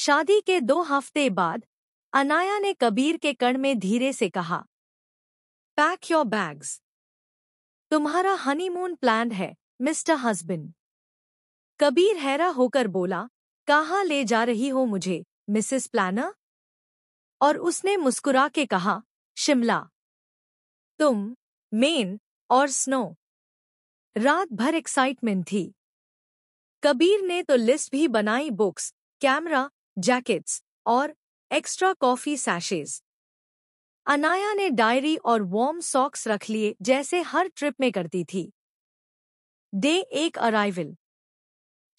शादी के 2 हफ्ते बाद अनाया ने कबीर के कण में धीरे से कहा, पैक योर बैग्स। तुम्हारा हनीमून प्लान्ड है, मिस्टर हस्बैंड। कबीर हैरा होकर बोला, कहाँ ले जा रही हो मुझे, मिसेस प्लानर? और उसने मुस्कुरा के कहा, शिमला। तुम, मेन और स्नो। रात भर एक्साइटमेंट थी। कबीर ने तो लिस्ट भी बनाई, बुक्स, कैमरा, जैकेट्स और एक्स्ट्रा कॉफी सैशेज। अनाया ने डायरी और वार्म सॉक्स रख लिए जैसे हर ट्रिप में करती थी। Day 1 arrival.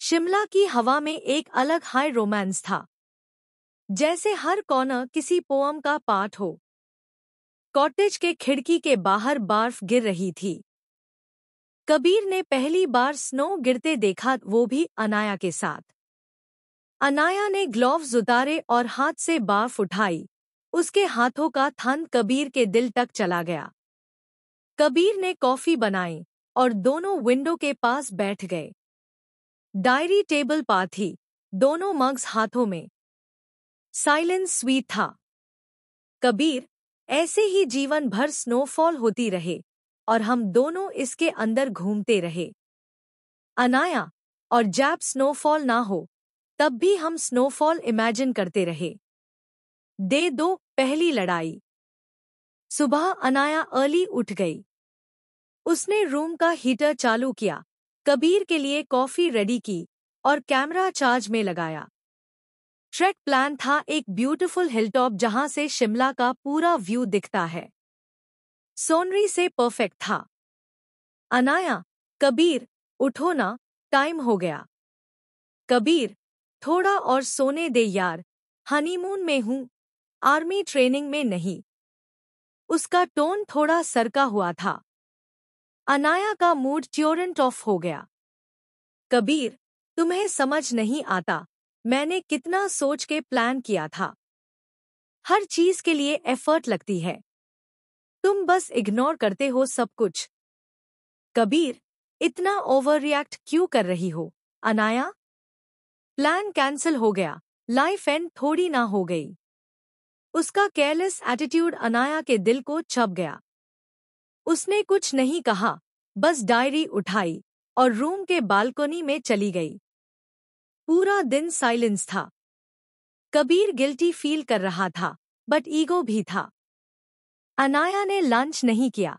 शिमला की हवा में एक अलग हाई रोमांस था, जैसे हर कॉर्नर किसी पोअम का पाठ हो। कॉटेज के खिड़की के बाहर बर्फ गिर रही थी। कबीर ने पहली बार स्नो गिरते देखा, वो भी अनाया के साथ। अनाया ने ग्लोव्स उतारे और हाथ से बर्फ उठाई। उसके हाथों का थन कबीर के दिल तक चला गया। कबीर ने कॉफी बनाई और दोनों विंडो के पास बैठ गए। डायरी टेबल पर थी, दोनों मग्स हाथों में। साइलेंस स्वीट था। कबीर, ऐसे ही जीवन भर स्नोफॉल होती रहे और हम दोनों इसके अंदर घूमते रहे। अनाया, और जब स्नोफॉल ना हो तब भी हम स्नोफॉल इमेजिन करते रहे। डे 2 पहली लड़ाई। सुबह अनाया अर्ली उठ गई। उसने रूम का हीटर चालू किया, कबीर के लिए कॉफी रेडी की और कैमरा चार्ज में लगाया। ट्रैक प्लान था एक ब्यूटीफुल हिलटॉप जहां से शिमला का पूरा व्यू दिखता है। सोनरी से परफेक्ट था। अनाया, कबीर, उठो ना, टाइम हो गया। कबीर, थोड़ा और सोने दे यार, हनीमून में हूं, आर्मी ट्रेनिंग में नहीं। उसका टोन थोड़ा सरका हुआ था। अनाया का मूड ट्योरेंट ऑफ हो गया। कबीर, तुम्हें समझ नहीं आता, मैंने कितना सोच के प्लान किया था। हर चीज के लिए एफर्ट लगती है। तुम बस इग्नोर करते हो सब कुछ। कबीर, इतना ओवर रिएक्ट क्यों कर रही हो, अनाया? प्लान कैंसिल हो गया, लाइफ एंड थोड़ी ना हो गई। उसका केयरलेस एटीट्यूड अनाया के दिल को छप गया। उसने कुछ नहीं कहा, बस डायरी उठाई और रूम के बालकनी में चली गई। पूरा दिन साइलेंस था। कबीर गिल्टी फील कर रहा था, बट ईगो भी था। अनाया ने लंच नहीं किया।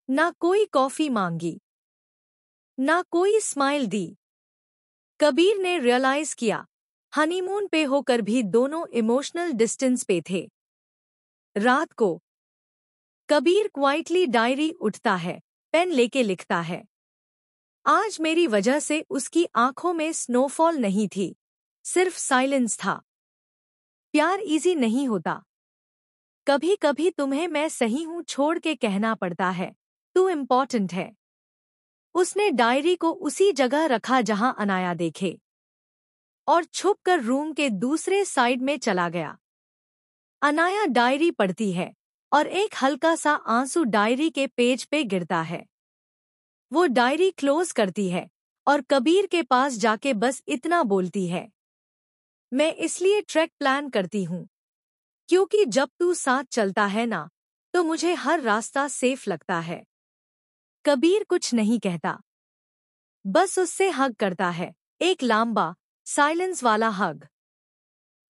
ना कोई कॉफी मांगी, ना कोई स्माइल दी। कबीर ने रियलाइज किया, हनीमून पे होकर भी दोनों इमोशनल डिस्टेंस पे थे। रात को कबीर क्वाइटली डायरी उठता है, पेन लेके लिखता है। आज मेरी वजह से उसकी आंखों में स्नोफॉल नहीं थी, सिर्फ साइलेंस था। प्यार इजी नहीं होता। कभी कभी तुम्हें मैं सही हूं छोड़ के कहना पड़ता है, तू इम्पोर्टेंट है। उसने डायरी को उसी जगह रखा जहां अनाया देखे और छुपकर रूम के दूसरे साइड में चला गया। अनाया डायरी पढ़ती है और एक हल्का सा आंसू डायरी के पेज पे गिरता है। वो डायरी क्लोज करती है और कबीर के पास जाके बस इतना बोलती है, मैं इसलिए ट्रैक प्लान करती हूँ क्योंकि जब तू साथ चलता है ना, तो मुझे हर रास्ता सेफ लगता है। कबीर कुछ नहीं कहता, बस उससे हग करता है, एक लंबा साइलेंस वाला हग।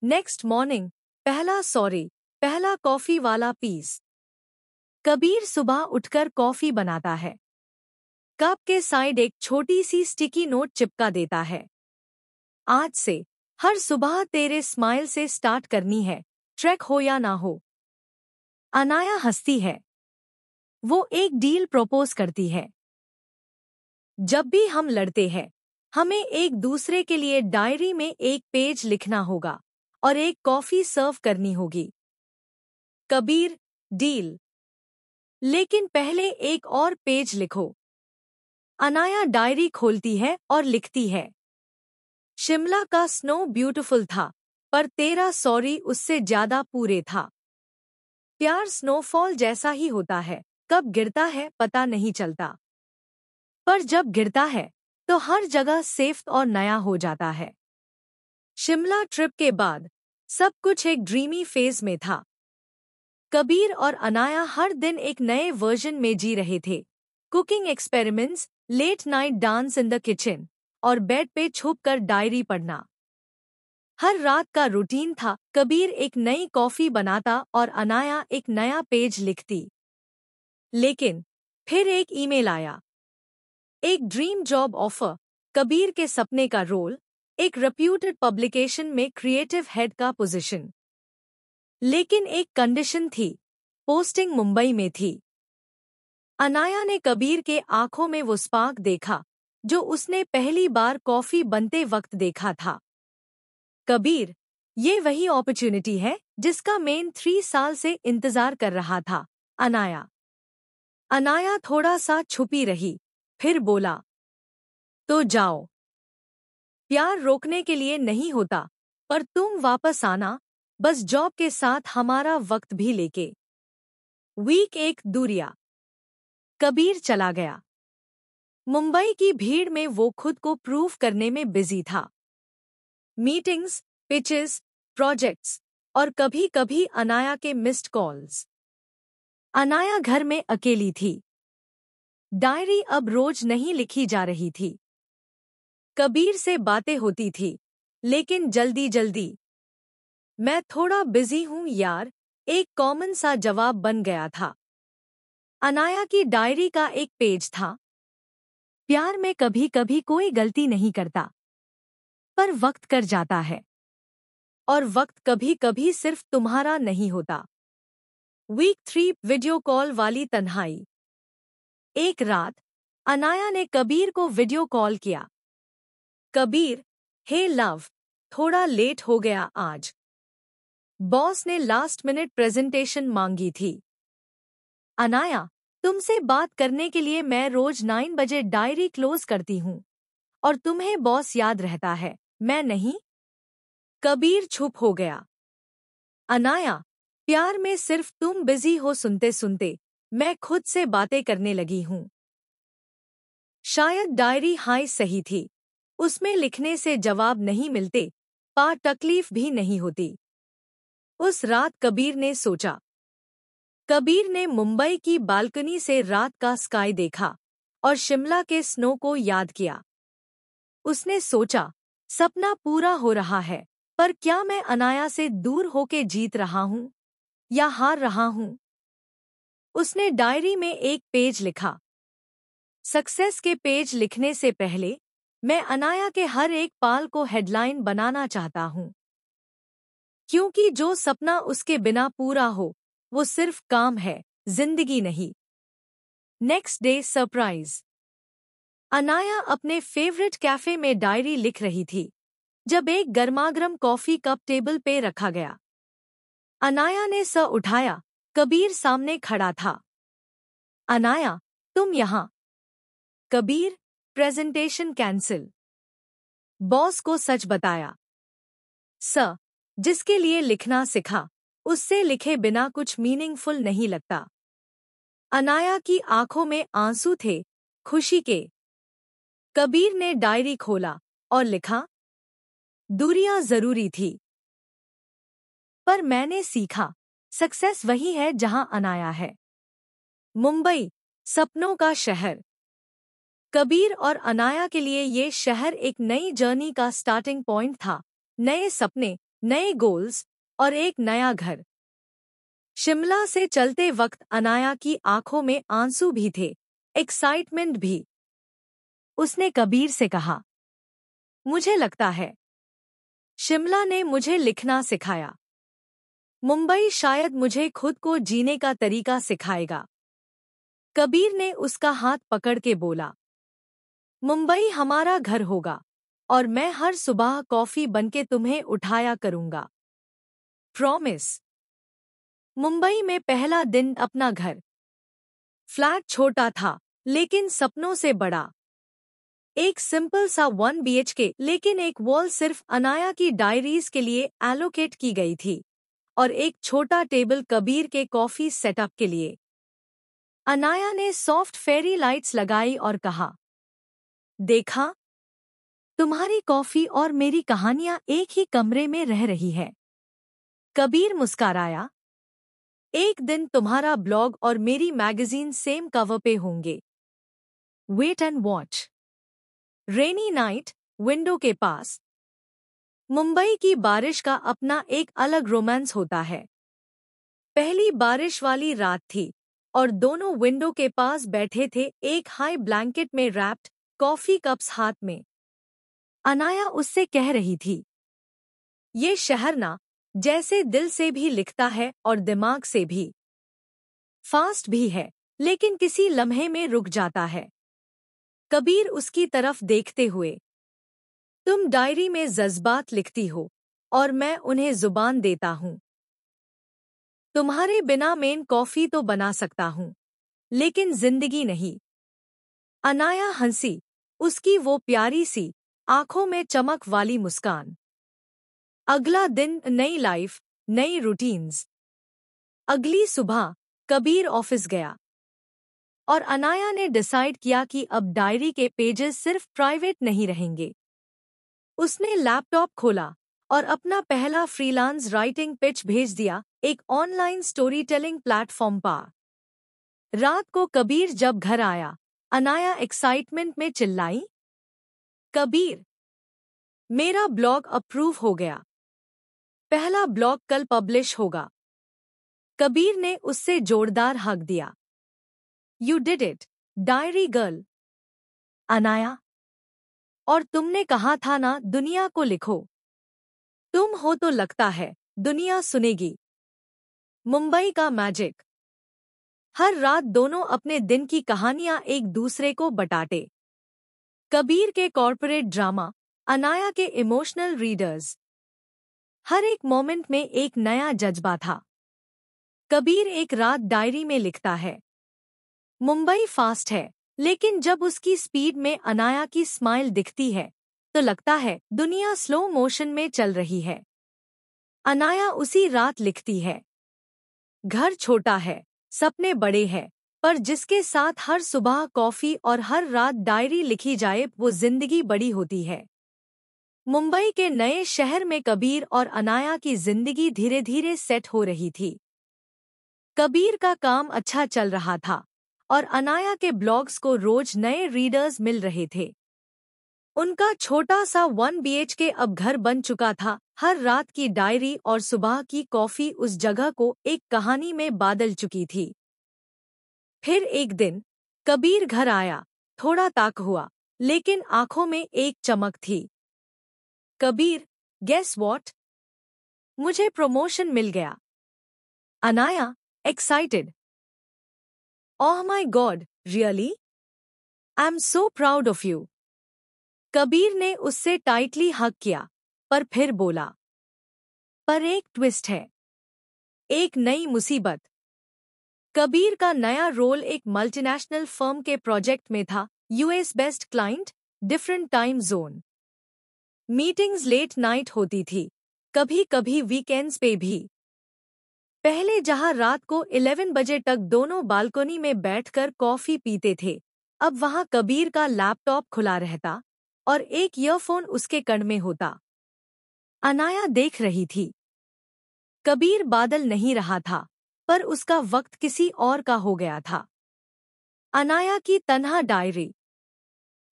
नेक्स्ट मॉर्निंग, पहला सॉरी, पहला कॉफी वाला पीस। कबीर सुबह उठकर कॉफी बनाता है। कप के साइड एक छोटी सी स्टिकी नोट चिपका देता है, आज से हर सुबह तेरे स्माइल से स्टार्ट करनी है, ट्रैक हो या ना हो। अनाया हंसती है। वो एक डील प्रपोज करती है। जब भी हम लड़ते हैं, हमें एक दूसरे के लिए डायरी में एक पेज लिखना होगा और एक कॉफी सर्व करनी होगी। कबीर, डील। लेकिन पहले एक और पेज लिखो। अनाया डायरी खोलती है और लिखती है, शिमला का स्नो ब्यूटीफुल था, पर तेरा सॉरी उससे ज्यादा पूरे था। प्यार स्नोफॉल जैसा ही होता है, कब गिरता है पता नहीं चलता, पर जब गिरता है तो हर जगह सेफ और नया हो जाता है। शिमला ट्रिप के बाद सब कुछ एक ड्रीमी फेज में था। कबीर और अनाया हर दिन एक नए वर्जन में जी रहे थे। Cooking experiments, late night dance in the kitchen और बेड पे छुपकर डायरी पढ़ना हर रात का रूटीन था। कबीर एक नई कॉफी बनाता और अनाया एक नया पेज लिखती। लेकिन फिर एक ईमेल आया, एक ड्रीम जॉब ऑफर, कबीर के सपने का रोल, एक रेप्यूटेड पब्लिकेशन में क्रिएटिव हेड का पोजीशन। लेकिन एक कंडीशन थी, पोस्टिंग मुंबई में थी। अनाया ने कबीर के आंखों में वो स्पार्क देखा जो उसने पहली बार कॉफी बनते वक्त देखा था। कबीर, ये वही अपॉर्चुनिटी है जिसका मैं 3 साल से इंतजार कर रहा था। अनाया थोड़ा सा छुपी रही, फिर बोला, तो जाओ। प्यार रोकने के लिए नहीं होता, पर तुम वापस आना, बस जॉब के साथ हमारा वक्त भी लेके। वीक 1 दूरिया। कबीर चला गया। मुंबई की भीड़ में वो खुद को प्रूव करने में बिजी था। मीटिंग्स, पिचेस, प्रोजेक्ट्स और कभी-कभी अनाया के मिस्ड कॉल्स। अनाया घर में अकेली थी। डायरी अब रोज नहीं लिखी जा रही थी। कबीर से बातें होती थी, लेकिन जल्दी जल्दी। मैं थोड़ा बिजी हूँ यार, एक कॉमन सा जवाब बन गया था। अनाया की डायरी का एक पेज था, प्यार में कभी कभी कोई गलती नहीं करता, पर वक्त कर जाता है। और वक्त कभी कभी सिर्फ तुम्हारा नहीं होता। वीक 3 वीडियो कॉल वाली तन्हाई। एक रात अनाया ने कबीर को वीडियो कॉल किया। कबीर, हे लव, थोड़ा लेट हो गया आज। बॉस ने लास्ट मिनट प्रेजेंटेशन मांगी थी। अनाया, तुमसे बात करने के लिए मैं रोज 9 बजे डायरी क्लोज करती हूँ। और तुम्हें बॉस याद रहता है, मैं नहीं। कबीर चुप हो गया। अनाया, प्यार में सिर्फ तुम बिजी हो सुनते सुनते मैं खुद से बातें करने लगी हूँ। शायद डायरी हाई सही थी, उसमें लिखने से जवाब नहीं मिलते, पर तकलीफ भी नहीं होती। उस रात कबीर ने सोचा। कबीर ने मुंबई की बालकनी से रात का स्काई देखा और शिमला के स्नो को याद किया। उसने सोचा, सपना पूरा हो रहा है, पर क्या मैं अनाया से दूर होके जीत रहा हूँ या हार रहा हूँ? उसने डायरी में एक पेज लिखा। सक्सेस के पेज लिखने से पहले मैं अनाया के हर एक पाल को हेडलाइन बनाना चाहता हूँ, क्योंकि जो सपना उसके बिना पूरा हो वो सिर्फ काम है, जिंदगी नहीं। Next day surprise. अनाया अपने फेवरेट कैफे में डायरी लिख रही थी जब एक गर्मागर्म कॉफी कप टेबल पे रखा गया। अनाया ने सर उठाया, कबीर सामने खड़ा था। अनाया, तुम यहाँ? Kabir, presentation cancel. बॉस को सच बताया। सर, जिसके लिए लिखना सिखा उससे लिखे बिना कुछ मीनिंगफुल नहीं लगता। अनाया की आंखों में आंसू थे, खुशी के। कबीर ने डायरी खोला और लिखा, दूरियां जरूरी थी, पर मैंने सीखा, सक्सेस वही है जहां अनाया है। मुंबई, सपनों का शहर। कबीर और अनाया के लिए ये शहर एक नई जर्नी का स्टार्टिंग पॉइंट था। नए सपने, नए गोल्स और एक नया घर। शिमला से चलते वक्त अनाया की आंखों में आंसू भी थे, एक्साइटमेंट भी। उसने कबीर से कहा, मुझे लगता है शिमला ने मुझे लिखना सिखाया। मुंबई शायद मुझे खुद को जीने का तरीका सिखाएगा। कबीर ने उसका हाथ पकड़ के बोला, मुंबई हमारा घर होगा और मैं हर सुबह कॉफी बनके तुम्हें उठाया करूंगा। प्रॉमिस। मुंबई में पहला दिन अपना घर। फ्लैट छोटा था, लेकिन सपनों से बड़ा। एक सिंपल सा 1 BHK, लेकिन एक वॉल सिर्फ अनाया की डायरीज के लिए एलोकेट की गई थी और एक छोटा टेबल कबीर के कॉफी सेटअप के लिए। अनाया ने सॉफ्ट फेरी लाइट्स लगाई और कहा, देखा, तुम्हारी कॉफी और मेरी कहानियां एक ही कमरे में रह रही है। कबीर मुस्कुराया। एक दिन तुम्हारा ब्लॉग और मेरी मैगजीन सेम कवर पे होंगे। Wait and watch. Rainy night, window के पास। मुंबई की बारिश का अपना एक अलग रोमांस होता है। पहली बारिश वाली रात थी और दोनों विंडो के पास बैठे थे, एक हाई ब्लैंकेट में रैप्ड, कॉफी कप्स हाथ में। अनाया उससे कह रही थी, ये शहर ना जैसे दिल से भी लिखता है और दिमाग से भी। फास्ट भी है, लेकिन किसी लम्हे में रुक जाता है। कबीर उसकी तरफ देखते हुए, तुम डायरी में जज्बात लिखती हो और मैं उन्हें जुबान देता हूँ। तुम्हारे बिना मेन कॉफी तो बना सकता हूँ, लेकिन जिंदगी नहीं। अनाया हंसी, उसकी वो प्यारी सी आंखों में चमक वाली मुस्कान। अगला दिन, नई लाइफ, नई रूटीन्स। अगली सुबह कबीर ऑफिस गया और अनाया ने डिसाइड किया कि अब डायरी के पेजेस सिर्फ प्राइवेट नहीं रहेंगे। उसने लैपटॉप खोला और अपना पहला फ्रीलांस राइटिंग पिच भेज दिया, एक ऑनलाइन स्टोरी टेलिंग प्लेटफॉर्म पर। रात को कबीर जब घर आया, अनाया एक्साइटमेंट में चिल्लाई, कबीर, मेरा ब्लॉग अप्रूव हो गया। पहला ब्लॉग कल पब्लिश होगा। कबीर ने उससे जोरदार हक दिया। You did it, diary girl. Anaya, और तुमने कहा था ना दुनिया को लिखो। तुम हो तो लगता है दुनिया सुनेगी। मुंबई का मैजिक। हर रात दोनों अपने दिन की कहानियां एक दूसरे को बटाते। कबीर के कॉर्पोरेट ड्रामा, अनाया के इमोशनल रीडर्स। हर एक मोमेंट में एक नया जज्बा था। कबीर एक रात डायरी में लिखता है, मुंबई फास्ट है, लेकिन जब उसकी स्पीड में अनाया की स्माइल दिखती है तो लगता है दुनिया स्लो मोशन में चल रही है। अनाया उसी रात लिखती है, घर छोटा है, सपने बड़े हैं, पर जिसके साथ हर सुबह कॉफी और हर रात डायरी लिखी जाए वो जिंदगी बड़ी होती है। मुंबई के नए शहर में कबीर और अनाया की जिंदगी धीरे धीरे सेट हो रही थी। कबीर का काम अच्छा चल रहा था और अनाया के ब्लॉग्स को रोज नए रीडर्स मिल रहे थे। उनका छोटा सा 1 BHK अब घर बन चुका था। हर रात की डायरी और सुबह की कॉफी उस जगह को एक कहानी में बादल चुकी थी। फिर एक दिन कबीर घर आया, थोड़ा ताक हुआ, लेकिन आंखों में एक चमक थी। Kabir, guess what? मुझे प्रमोशन मिल गया। Anaya, excited, oh my god, really? I am so proud of you. Kabir ने उससे टाइटली हग किया, पर फिर बोला, पर एक ट्विस्ट है, एक नई मुसीबत। कबीर का नया रोल एक मल्टीनेशनल फर्म के प्रोजेक्ट में था, US based client, different time zone. Meetings late night होती थी, कभी कभी वीकेंड्स पे भी। पहले जहां रात को 11 बजे तक दोनों बालकनी में बैठकर कॉफी पीते थे, अब वहां कबीर का लैपटॉप खुला रहता और एक ईयरफोन उसके कान में होता। अनाया देख रही थी। कबीर बादल नहीं रहा था, पर उसका वक्त किसी और का हो गया था। अनाया की तन्हा डायरी।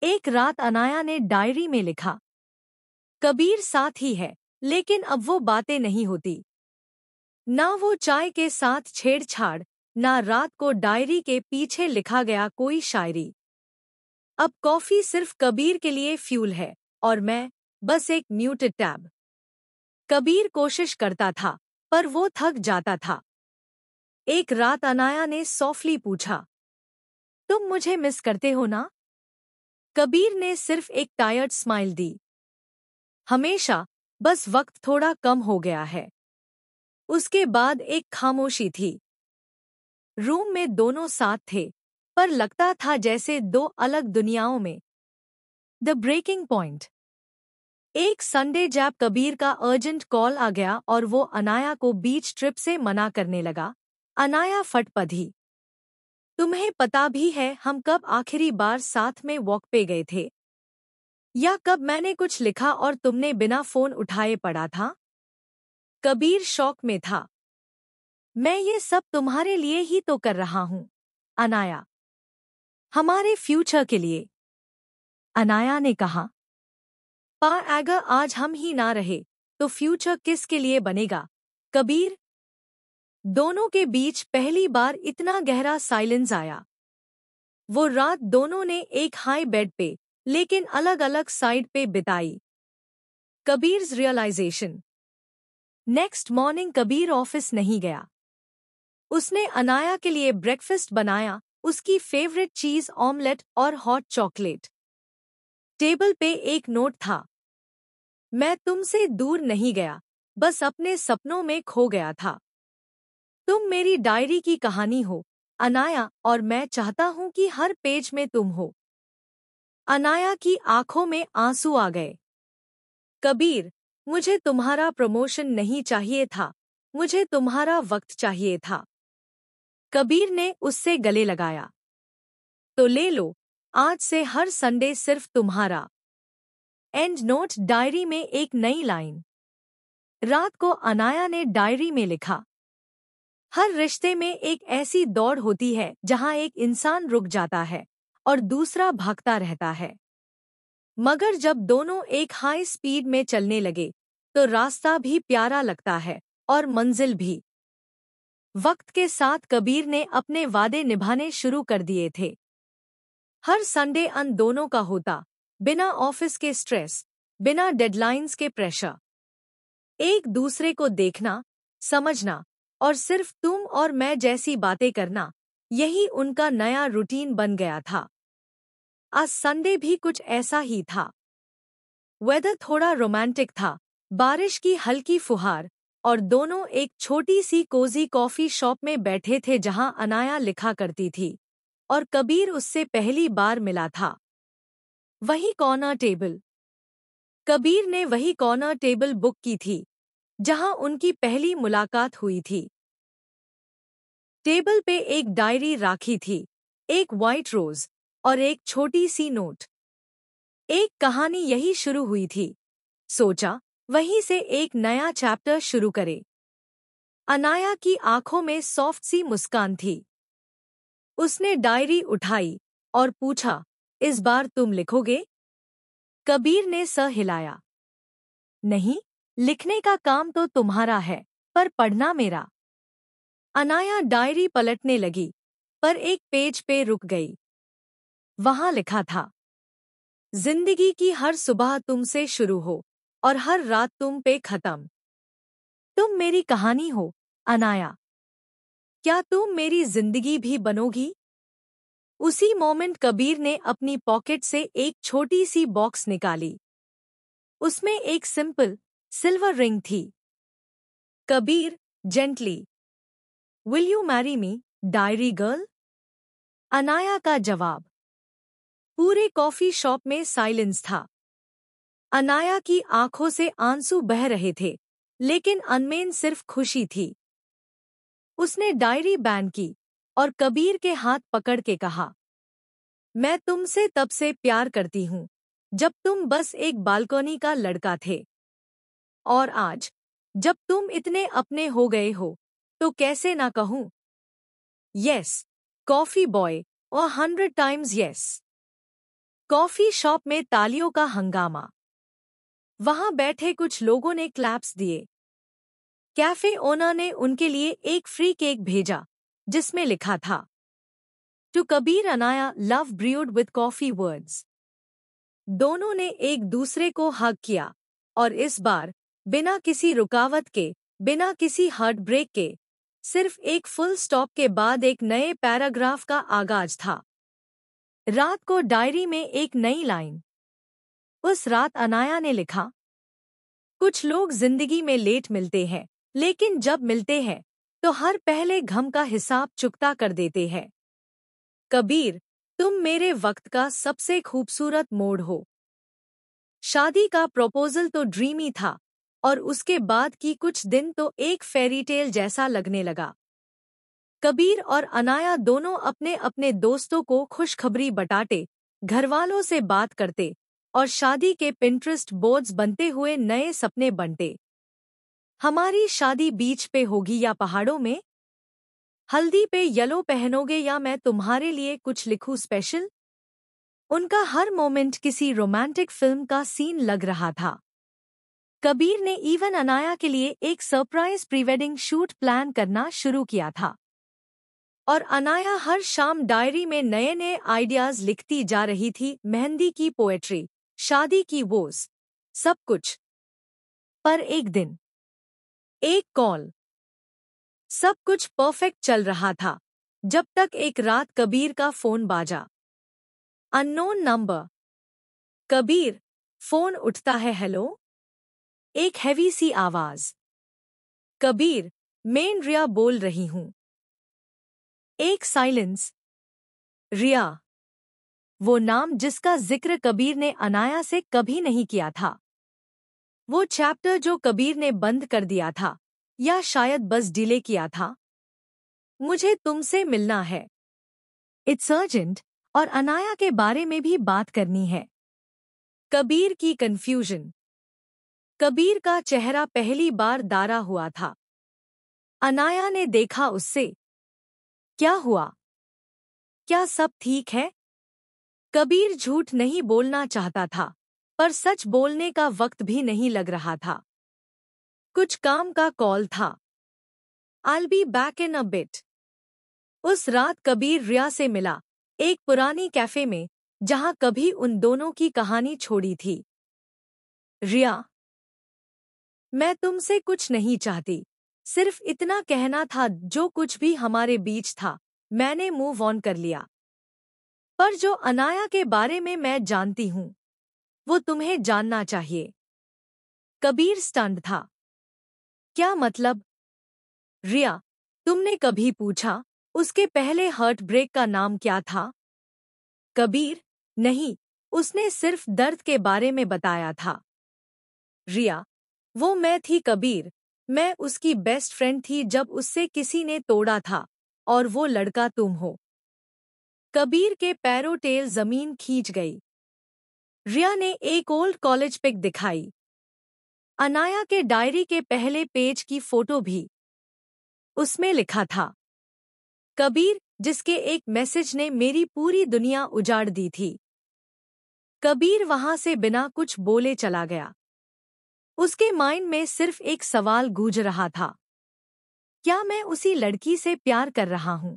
एक रात अनाया ने डायरी में लिखा, कबीर साथ ही है, लेकिन अब वो बातें नहीं होती। ना वो चाय के साथ छेड़छाड़, ना रात को डायरी के पीछे लिखा गया कोई शायरी। अब कॉफी सिर्फ कबीर के लिए फ्यूल है और मैं बस एक म्यूटेड टैब। कबीर कोशिश करता था, पर वो थक जाता था। एक रात अनाया ने सॉफ्टली पूछा, तुम मुझे मिस करते हो ना? कबीर ने सिर्फ एक टायर्ड स्माइल दी, हमेशा, बस वक्त थोड़ा कम हो गया है। उसके बाद एक खामोशी थी। रूम में दोनों साथ थे, पर लगता था जैसे दो अलग दुनियाओं में। The breaking point. एक संडे जब कबीर का अर्जेंट कॉल आ गया और वो अनाया को बीच ट्रिप से मना करने लगा। अनाया फट पड़ी। तुम्हें पता भी है हम कब आखिरी बार साथ में वॉक पे गए थे? या कब मैंने कुछ लिखा और तुमने बिना फोन उठाए पढ़ा था? कबीर शौक में था। मैं ये सब तुम्हारे लिए ही तो कर रहा हूँ, अनाया। हमारे फ्यूचर के लिए, अनाया ने कहा। पर अगर आज हम ही ना रहे तो फ्यूचर किसके लिए बनेगा, कबीर? दोनों के बीच पहली बार इतना गहरा साइलेंस आया। वो रात दोनों ने एक हाई बेड पे लेकिन अलग अलग साइड पे बिताई। Kabir's realisation. Next morning Kabir office नहीं गया। उसने अनाया के लिए ब्रेकफास्ट बनाया, उसकी फेवरेट चीज ऑमलेट और हॉट चॉकलेट। टेबल पे एक नोट था। मैं तुमसे दूर नहीं गया, बस अपने सपनों में खो गया था। तुम मेरी डायरी की कहानी हो, अनाया, और मैं चाहता हूं कि हर पेज में तुम हो। अनाया की आंखों में आंसू आ गए। कबीर, मुझे तुम्हारा प्रमोशन नहीं चाहिए था, मुझे तुम्हारा वक्त चाहिए था। कबीर ने उससे गले लगाया। तो ले लो, आज से हर संडे सिर्फ तुम्हारा। एंड नोट डायरी में एक नई लाइन। रात को अनाया ने डायरी में लिखा, हर रिश्ते में एक ऐसी दौड़ होती है जहां एक इंसान रुक जाता है और दूसरा भागता रहता है। मगर जब दोनों एक हाई स्पीड में चलने लगे तो रास्ता भी प्यारा लगता है और मंजिल भी। वक्त के साथ कबीर ने अपने वादे निभाने शुरू कर दिए थे। हर संडे अन दोनों का होता, बिना ऑफिस के स्ट्रेस, बिना डेडलाइंस के प्रेशर। एक दूसरे को देखना, समझना और सिर्फ तुम और मैं जैसी बातें करना, यही उनका नया रूटीन बन गया था। आज संडे भी कुछ ऐसा ही था। वेदर थोड़ा रोमांटिक था, बारिश की हल्की फुहार, और दोनों एक छोटी सी कोजी कॉफी शॉप में बैठे थे जहां अनाया लिखा करती थी और कबीर उससे पहली बार मिला था। वही कॉर्नर टेबल। कबीर ने वही कॉर्नर टेबल बुक की थी जहां उनकी पहली मुलाकात हुई थी। टेबल पे एक डायरी राखी थी, एक व्हाइट रोज और एक छोटी सी नोट। एक कहानी यही शुरू हुई थी। सोचा, वहीं से एक नया चैप्टर शुरू करे। अनाया की आंखों में सॉफ्ट सी मुस्कान थी। उसने डायरी उठाई और पूछा, इस बार तुम लिखोगे? कबीर ने सर हिलाया। नहीं, लिखने का काम तो तुम्हारा है, पर पढ़ना मेरा। अनाया डायरी पलटने लगी, पर एक पेज पे रुक गई। वहां लिखा था, जिंदगी की हर सुबह तुमसे शुरू हो और हर रात तुम पे खत्म। तुम मेरी कहानी हो, अनाया। क्या तुम मेरी जिंदगी भी बनोगी? उसी मोमेंट कबीर ने अपनी पॉकेट से एक छोटी सी बॉक्स निकाली। उसमें एक सिंपल सिल्वर रिंग थी। Kabir, gently, will you marry me, diary girl? Anaya का जवाब। पूरे कॉफी शॉप में साइलेंस था। अनाया की आंखों से आंसू बह रहे थे, लेकिन अनमेन सिर्फ खुशी थी। उसने डायरी बैन की और कबीर के हाथ पकड़ के कहा, मैं तुमसे तब से प्यार करती हूँ जब तुम बस एक बालकनी का लड़का थे। और आज, जब तुम इतने अपने हो गए हो, तो कैसे ना कहूँ? यस, कॉफी बॉय, और 100 टाइम्स यस। कॉफी शॉप में तालियों का हंगामा। वहां बैठे कुछ लोगों ने क्लैप्स दिए। कैफे ओनर ने उनके लिए एक फ्री केक भेजा जिसमें लिखा था, to Kabir Anaya love brewed with coffee words. दोनों ने एक दूसरे को हग किया और इस बार बिना किसी रुकावट के, बिना किसी हार्ट ब्रेक के, सिर्फ एक फुल स्टॉप के बाद एक नए पैराग्राफ का आगाज था। रात को डायरी में एक नई लाइन। उस रात अनाया ने लिखा, कुछ लोग जिंदगी में लेट मिलते हैं, लेकिन जब मिलते हैं तो हर पहले गम का हिसाब चुकता कर देते हैं। कबीर, तुम मेरे वक्त का सबसे खूबसूरत मोड़ हो। शादी का प्रपोजल तो ड्रीमी था और उसके बाद की कुछ दिन तो एक फेरी टेल जैसा लगने लगा। कबीर और अनाया दोनों अपने अपने दोस्तों को खुशखबरी बताते, घरवालों से बात करते और शादी के पिंटरेस्ट बोर्ड्स बनते हुए नए सपने बनते। हमारी शादी बीच पे होगी या पहाड़ों में? हल्दी पे येलो पहनोगे या मैं तुम्हारे लिए कुछ लिखूं स्पेशल? उनका हर मोमेंट किसी रोमांटिक फिल्म का सीन लग रहा था। कबीर ने इवन अनाया के लिए एक surprise pre wedding shoot plan करना शुरू किया था। और अनाया हर शाम डायरी में नए नए आइडियाज लिखती जा रही थी, मेहंदी की पोएट्री, शादी की वोज, सब कुछ। पर एक दिन, एक कॉल। सब कुछ परफेक्ट चल रहा था, जब तक एक रात कबीर का फोन बाजा। Unknown number. कबीर, फोन उठता है। हेलो। एक हैवी सी आवाज। कबीर, मैं रिया बोल रही हूं। एक साइलेंस। रिया, वो नाम जिसका जिक्र कबीर ने अनाया से कभी नहीं किया था। वो चैप्टर जो कबीर ने बंद कर दिया था, या शायद बस डिले किया था। मुझे तुमसे मिलना है। इट्स अर्जेंट, और अनाया के बारे में भी बात करनी है। कबीर की कंफ्यूजन। कबीर का चेहरा पहली बार दारा हुआ था। अनाया ने देखा उससे। क्या हुआ? क्या सब ठीक है? कबीर झूठ नहीं बोलना चाहता था, पर सच बोलने का वक्त भी नहीं लग रहा था। कुछ काम का कॉल था। I'll be back in a bit। उस रात कबीर रिया से मिला, एक पुरानी कैफे में, जहां कभी उन दोनों की कहानी छोड़ी थी। रिया, मैं तुमसे कुछ नहीं चाहती, सिर्फ इतना कहना था, जो कुछ भी हमारे बीच था, मैंने मूव ऑन कर लिया। पर जो अनाया के बारे में मैं जानती हूं, वो तुम्हें जानना चाहिए। कबीर स्टन्ड था। क्या मतलब? रिया, तुमने कभी पूछा, उसके पहले हार्ट ब्रेक का नाम क्या था? कबीर, नहीं, उसने सिर्फ दर्द के बारे में बताया था। रिया, वो मैं थी कबीर, मैं उसकी बेस्ट फ्रेंड थी जब उससे किसी ने तोड़ा था, और वो लड़का तुम हो। कबीर के पैरों टेल जमीन खींच गई। रिया ने एक ओल्ड कॉलेज पिक दिखाई। अनाया के डायरी के पहले पेज की फोटो भी। उसमें लिखा था, कबीर, जिसके एक मैसेज ने मेरी पूरी दुनिया उजाड़ दी थी। कबीर वहां से बिना कुछ बोले चला गया। उसके माइंड में सिर्फ एक सवाल गूंज रहा था। क्या मैं उसी लड़की से प्यार कर रहा हूं,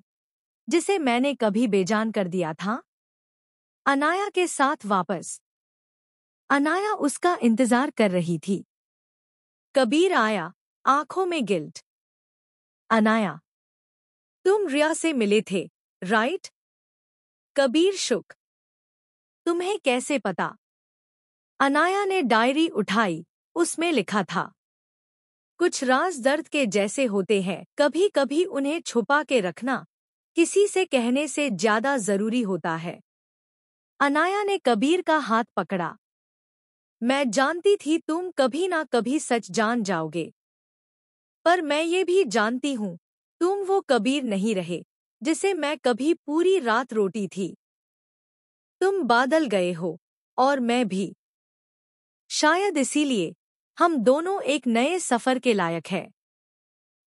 जिसे मैंने कभी बेजान कर दिया था? अनाया के साथ वापस। अनाया उसका इंतजार कर रही थी। कबीर आया, आंखों में गिल्ट। अनाया, तुम रिया से मिले थे, राइट? कबीर शुक। तुम्हें कैसे पता? अनाया ने डायरी उठाई, उसमें लिखा था, कुछ राज दर्द के जैसे होते हैं, कभी कभी उन्हें छुपा के रखना किसी से कहने से ज्यादा जरूरी होता है। अनाया ने कबीर का हाथ पकड़ा। मैं जानती थी तुम कभी ना कभी सच जान जाओगे, पर मैं ये भी जानती हूँ, तुम वो कबीर नहीं रहे जिसे मैं कभी पूरी रात रोती थी। तुम बादल गए हो, और मैं भी। शायद इसीलिए हम दोनों एक नए सफर के लायक हैं।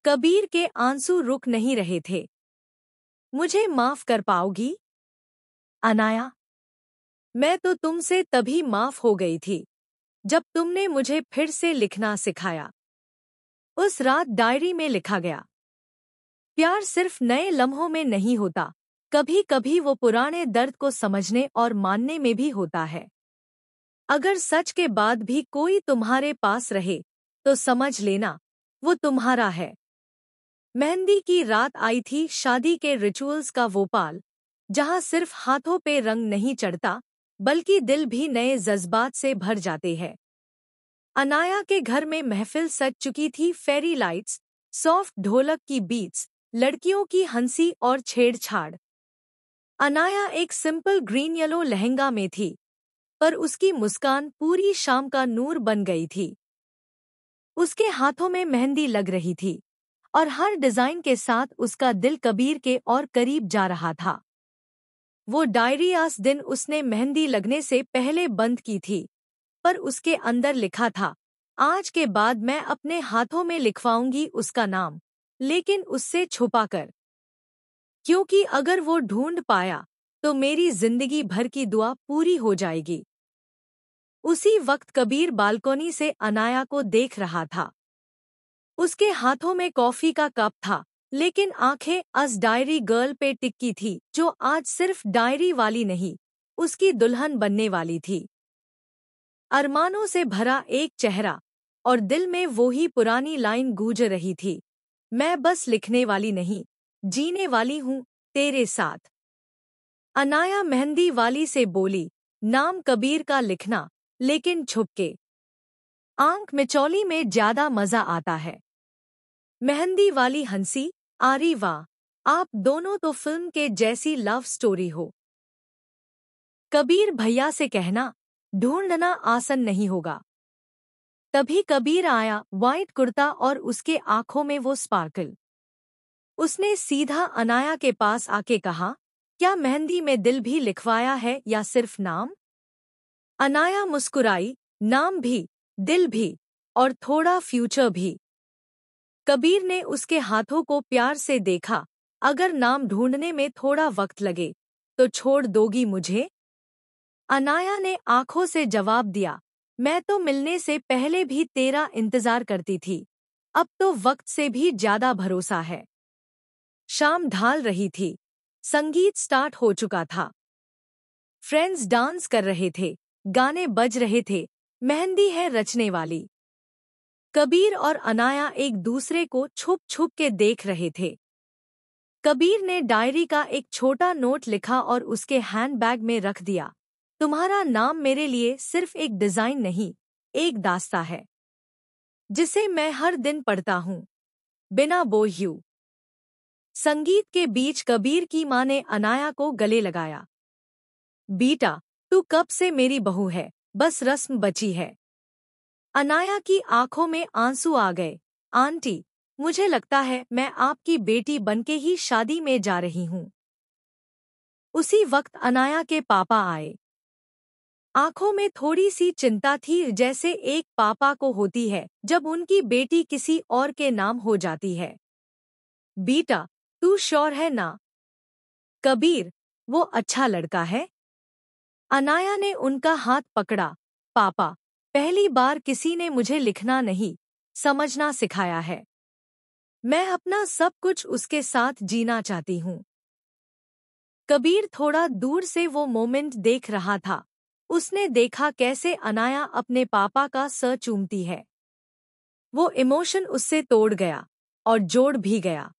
कबीर के आंसू रुक नहीं रहे थे। मुझे माफ कर पाओगी? अनाया, मैं तो तुमसे तभी माफ हो गई थी, जब तुमने मुझे फिर से लिखना सिखाया। उस रात डायरी में लिखा गया, प्यार सिर्फ नए लम्हों में नहीं होता, कभी कभी वो पुराने दर्द को समझने और मानने में भी होता है। अगर सच के बाद भी कोई तुम्हारे पास रहे, तो समझ लेना, वो तुम्हारा है। मेहंदी की रात आई थी, शादी के रिचुअल्स का वो पाल, जहां सिर्फ हाथों पे रंग नहीं चढ़ता, बल्कि दिल भी नए जज्बात से भर जाते हैं। अनाया के घर में महफिल सज चुकी थी, फेरी लाइट्स, सॉफ्ट ढोलक की बीट्स, लड़कियों की हंसी और छेड़छाड़। अनाया एक सिंपल ग्रीन येलो लहंगा में थी, पर उसकी मुस्कान पूरी शाम का नूर बन गई थी। उसके हाथों में मेहंदी लग रही थी, और हर डिजाइन के साथ उसका दिल कबीर के और करीब जा रहा था। वो डायरी उस दिन उसने मेहंदी लगने से पहले बंद की थी, पर उसके अंदर लिखा था, आज के बाद मैं अपने हाथों में लिखवाऊंगी उसका नाम, लेकिन उससे छुपाकर, क्योंकि अगर वो ढूंढ पाया तो मेरी जिंदगी भर की दुआ पूरी हो जाएगी। उसी वक्त कबीर बालकोनी से अनाया को देख रहा था। उसके हाथों में कॉफी का कप था, लेकिन आंखें उस डायरी गर्ल पे टिकी थी जो आज सिर्फ डायरी वाली नहीं, उसकी दुल्हन बनने वाली थी। अरमानों से भरा एक चेहरा, और दिल में वो ही पुरानी लाइन गूंज रही थी, मैं बस लिखने वाली नहीं, जीने वाली हूँ तेरे साथ। अनाया मेहंदी वाली से बोली, नाम कबीर का लिखना, लेकिन छुपके। आंख मिचौली में ज्यादा मजा आता है। मेहंदी वाली हंसी, आरी वाह, आप दोनों तो फिल्म के जैसी लव स्टोरी हो। कबीर भैया से कहना, ढूंढना आसान नहीं होगा। तभी कबीर आया, व्हाइट कुर्ता और उसके आंखों में वो स्पार्कल। उसने सीधा अनाया के पास आके कहा, क्या मेहंदी में दिल भी लिखवाया है या सिर्फ नाम? अनाया मुस्कुराई, नाम भी, दिल भी, और थोड़ा फ्यूचर भी। कबीर ने उसके हाथों को प्यार से देखा, अगर नाम ढूंढने में थोड़ा वक्त लगे तो छोड़ दोगी मुझे? अनाया ने आंखों से जवाब दिया, मैं तो मिलने से पहले भी तेरा इंतजार करती थी, अब तो वक्त से भी ज्यादा भरोसा है। शाम ढाल रही थी, संगीत स्टार्ट हो चुका था। फ्रेंड्स डांस कर रहे थे, गाने बज रहे थे, मेहंदी है रचने वाली। कबीर और अनाया एक दूसरे को छुप छुप के देख रहे थे। कबीर ने डायरी का एक छोटा नोट लिखा और उसके हैंडबैग में रख दिया, तुम्हारा नाम मेरे लिए सिर्फ एक डिजाइन नहीं, एक दास्ता है, जिसे मैं हर दिन पढ़ता हूँ, बिना बोझ। संगीत के बीच कबीर की माँ ने अनाया को गले लगाया, बेटा, तू कब से मेरी बहू है, बस रस्म बची है। अनाया की आंखों में आंसू आ गए, आंटी, मुझे लगता है मैं आपकी बेटी बनके ही शादी में जा रही हूँ। उसी वक्त अनाया के पापा आए। आंखों में थोड़ी सी चिंता थी, जैसे एक पापा को होती है जब उनकी बेटी किसी और के नाम हो जाती है। बेटा, तू श्योर है ना? कबीर, वो अच्छा लड़का है? अनाया ने उनका हाथ पकड़ा, पापा, पहली बार किसी ने मुझे लिखना नहीं, समझना सिखाया है। मैं अपना सब कुछ उसके साथ जीना चाहती हूँ। कबीर थोड़ा दूर से वो मोमेंट देख रहा था। उसने देखा कैसे अनाया अपने पापा का सर चूमती है। वो इमोशन उससे तोड़ गया और जोड़ भी गया।